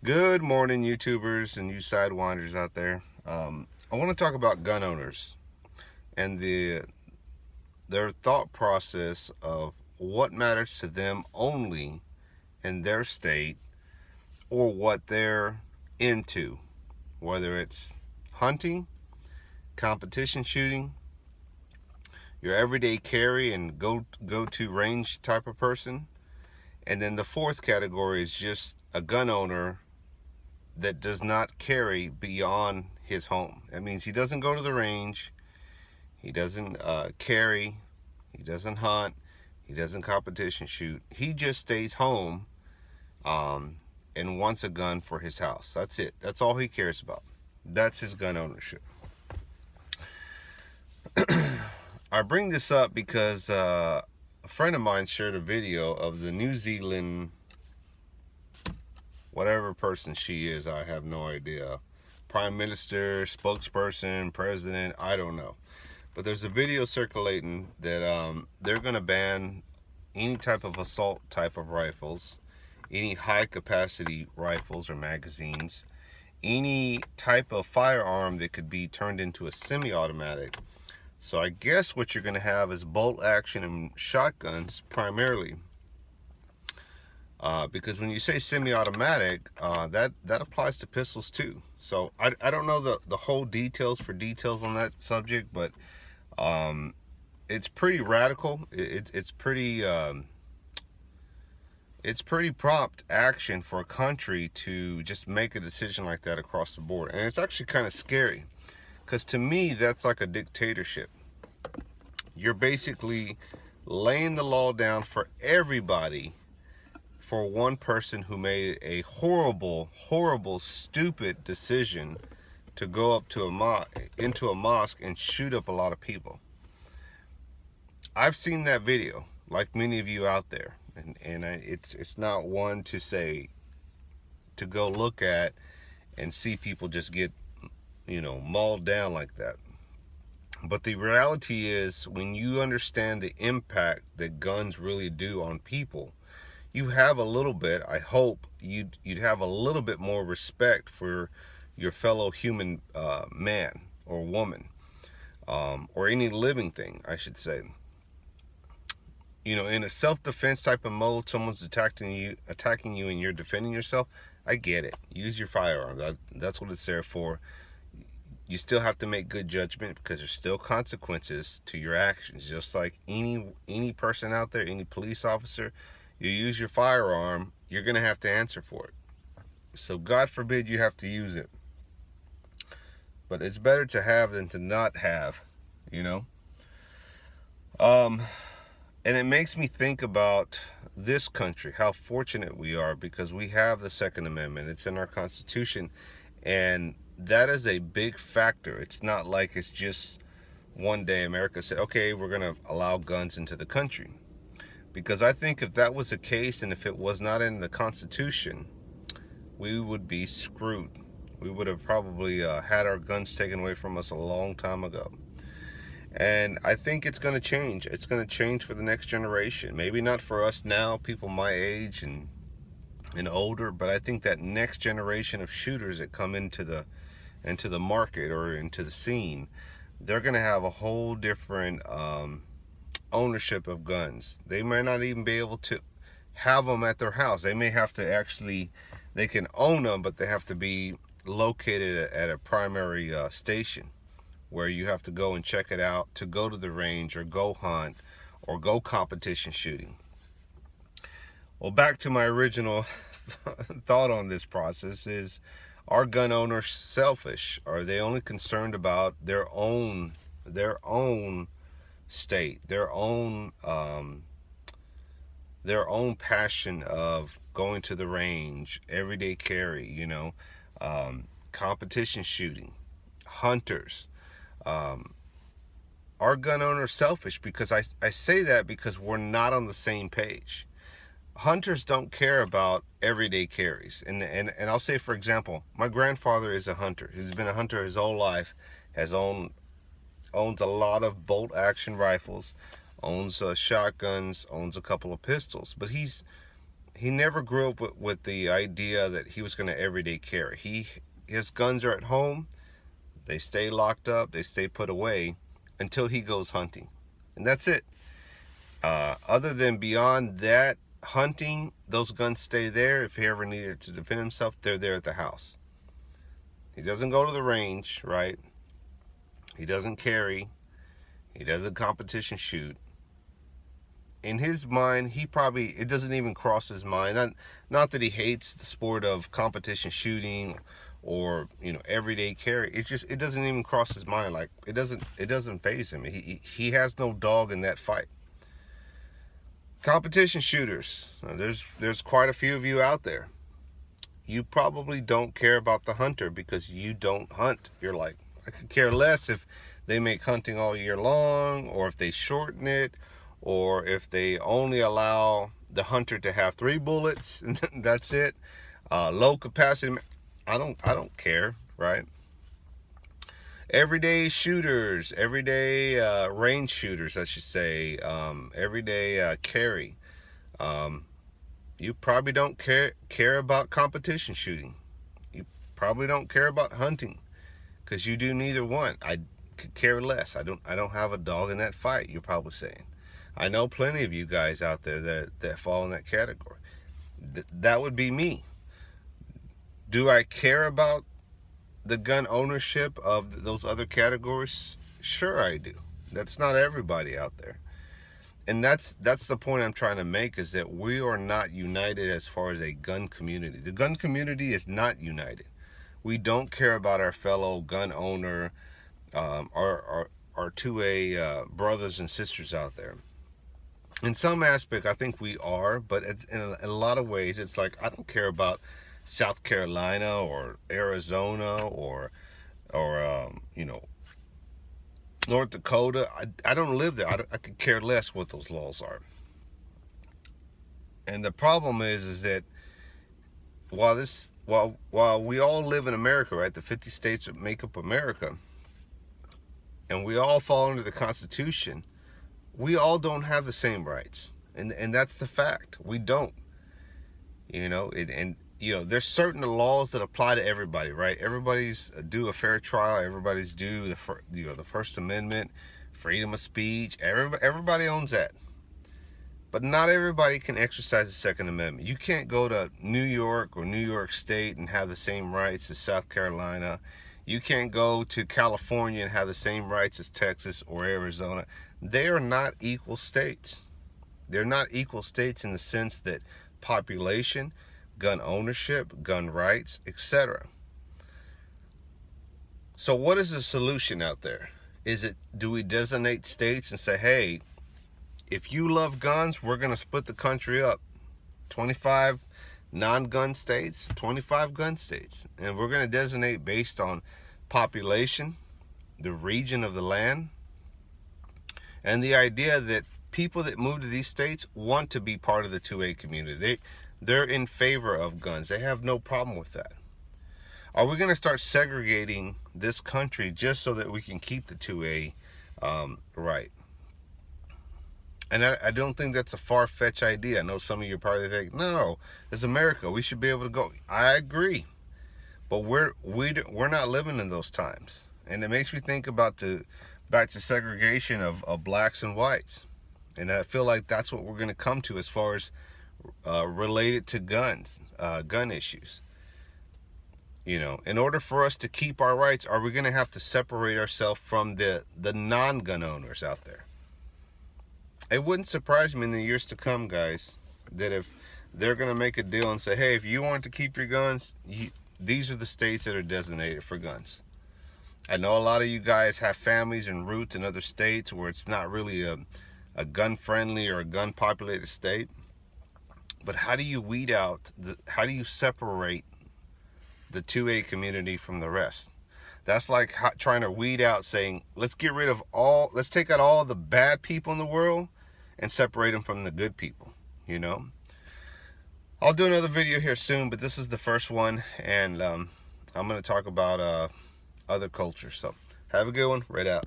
Good morning, YouTubers and you sidewinders out there. I want to talk about gun owners and their thought process of what matters to them only in their state or what they're into, whether it's hunting, competition shooting, your everyday carry and go to range type of person, and then the fourth category is just a gun owner that does not carry beyond his home. That means he doesn't go to the range, he doesn't carry, he doesn't hunt, he doesn't competition shoot. He just stays home and wants a gun for his house. That's it. That's all he cares about. That's his gun ownership. I bring this up because a friend of mine shared a video of the New Zealand, whatever person she is, I have no idea. Prime Minister, spokesperson, president, I don't know. But there's a video circulating that they're going to ban any type of assault type of rifles, any high capacity rifles or magazines, any type of firearm that could be turned into a semi-automatic. So I guess what you're going to have is bolt action and shotguns primarily. Because when you say semi-automatic, that applies to pistols too. So I don't know the whole details on that subject, but it's pretty radical. It's pretty prompt action for a country to just make a decision like that across the board, and it's actually kind of scary because to me that's like a dictatorship. You're basically laying the law down for everybody for one person who made a horrible, stupid decision to go up to into a mosque and shoot up a lot of people. I've seen that video, like many of you out there, and it's not one to say to go look at and see people just get mauled down like that. But the reality is, when you understand the impact that guns really do on people, you have a little bit, I hope you'd have a little bit more respect for your fellow human man or woman, or any living thing, I should say. In a self-defense type of mode, someone's attacking you and you're defending yourself, I get it. Use your firearm. That's what it's there for. You still have to make good judgment because there's still consequences to your actions. Just like any person out there, any police officer, you use your firearm, you're going to have to answer for it. So God forbid you have to use it. But it's better to have than to not have, And it makes me think about this country, how fortunate we are because we have the Second Amendment. It's in our Constitution, and that is a big factor. It's not like it's just one day America said, okay, we're going to allow guns into the country. Because I think if that was the case and if it was not in the Constitution, we would be screwed. We would have probably had our guns taken away from us a long time ago. And I think it's going to change. It's going to change for the next generation. Maybe not for us now, people my age and older, but I think that next generation of shooters that come into the market or into the scene, they're going to have a whole different ownership of guns. They might not even be able to have them at their house. They may have to actually, they can own them, but they have to be located at a primary station where you have to go and check it out to go to the range or go hunt or go competition shooting. Well, back to my original thought on this process is, are gun owners selfish? Are they only concerned about their own state, their own passion of going to the range, everyday carry, competition shooting, hunters? Are gun owners selfish? Because I say that because we're not on the same page. Hunters don't care about everyday carries. And I'll say, for example, my grandfather is a hunter. He's been a hunter his whole life, owns a lot of bolt action rifles, owns shotguns, owns a couple of pistols. But he's he never grew up with the idea that he was going to everyday carry. His guns are at home. They stay locked up. They stay put away until he goes hunting, and that's it. Other than beyond that hunting, those guns stay there. If he ever needed to defend himself, they're there at the house. He doesn't go to the range, right? He doesn't carry. He doesn't competition shoot. In his mind, it doesn't even cross his mind. Not that he hates the sport of competition shooting or, everyday carry. It doesn't even cross his mind. Like, it doesn't faze him. He has no dog in that fight. Competition shooters, there's quite a few of you out there. You probably don't care about the hunter because you don't hunt. You're like, I could care less if they make hunting all year long, or if they shorten it, or if they only allow the hunter to have 3 bullets and that's it. Low capacity. I don't care, right? Everyday shooters, everyday range shooters, I should say, everyday carry. You probably don't care about competition shooting. You probably don't care about hunting, because you do neither one. I could care less. I don't have a dog in that fight, you're probably saying. I know plenty of you guys out there that fall in that category. That would be me. Do I care about the gun ownership of those other categories? Sure I do. That's not everybody out there. And that's the point I'm trying to make, is that we are not united as far as a gun community. The gun community is not united. We don't care about our fellow gun owner, our 2A brothers and sisters out there. In some aspect, I think we are, but in a lot of ways, it's like, I don't care about South Carolina or Arizona or North Dakota. I don't live there. I could care less what those laws are. And the problem is that while we all live in America, right, the 50 states that make up America, and we all fall under the Constitution, we all don't have the same rights, and that's the fact. We don't. There's certain laws that apply to everybody, right? Everybody's due a fair trial. Everybody's due the First Amendment, freedom of speech. Everybody owns that. But not everybody can exercise the Second Amendment. You can't go to New York or New York State and have the same rights as South Carolina. You can't go to California and have the same rights as Texas or Arizona. They are not equal states. They're not equal states in the sense that population, gun ownership, gun rights, etc. So what is the solution out there? Do we designate states and say, hey, if you love guns, we're going to split the country up. 25 non-gun states, 25 gun states. And we're going to designate based on population, the region of the land, and the idea that people that move to these states want to be part of the 2A community. They're in favor of guns. They have no problem with that. Are we going to start segregating this country just so that we can keep the 2A right? And I don't think that's a far-fetched idea. I know some of you probably think, no, it's America. We should be able to go. I agree. But we're not living in those times. And it makes me think about back to segregation of blacks and whites. And I feel like that's what we're going to come to as far as related to guns, gun issues. In order for us to keep our rights, are we going to have to separate ourselves from the non-gun owners out there? It wouldn't surprise me in the years to come, guys, that if they're going to make a deal and say, hey, if you want to keep your guns, these are the states that are designated for guns. I know a lot of you guys have families and roots in other states where it's not really a gun-friendly or a gun-populated state. But how do you weed out, how do you separate the 2A community from the rest? That's like trying to weed out, saying, let's take out all the bad people in the world and separate them from the good people, I'll do another video here soon, but this is the first one, and I'm going to talk about other cultures. So have a good one. Right out.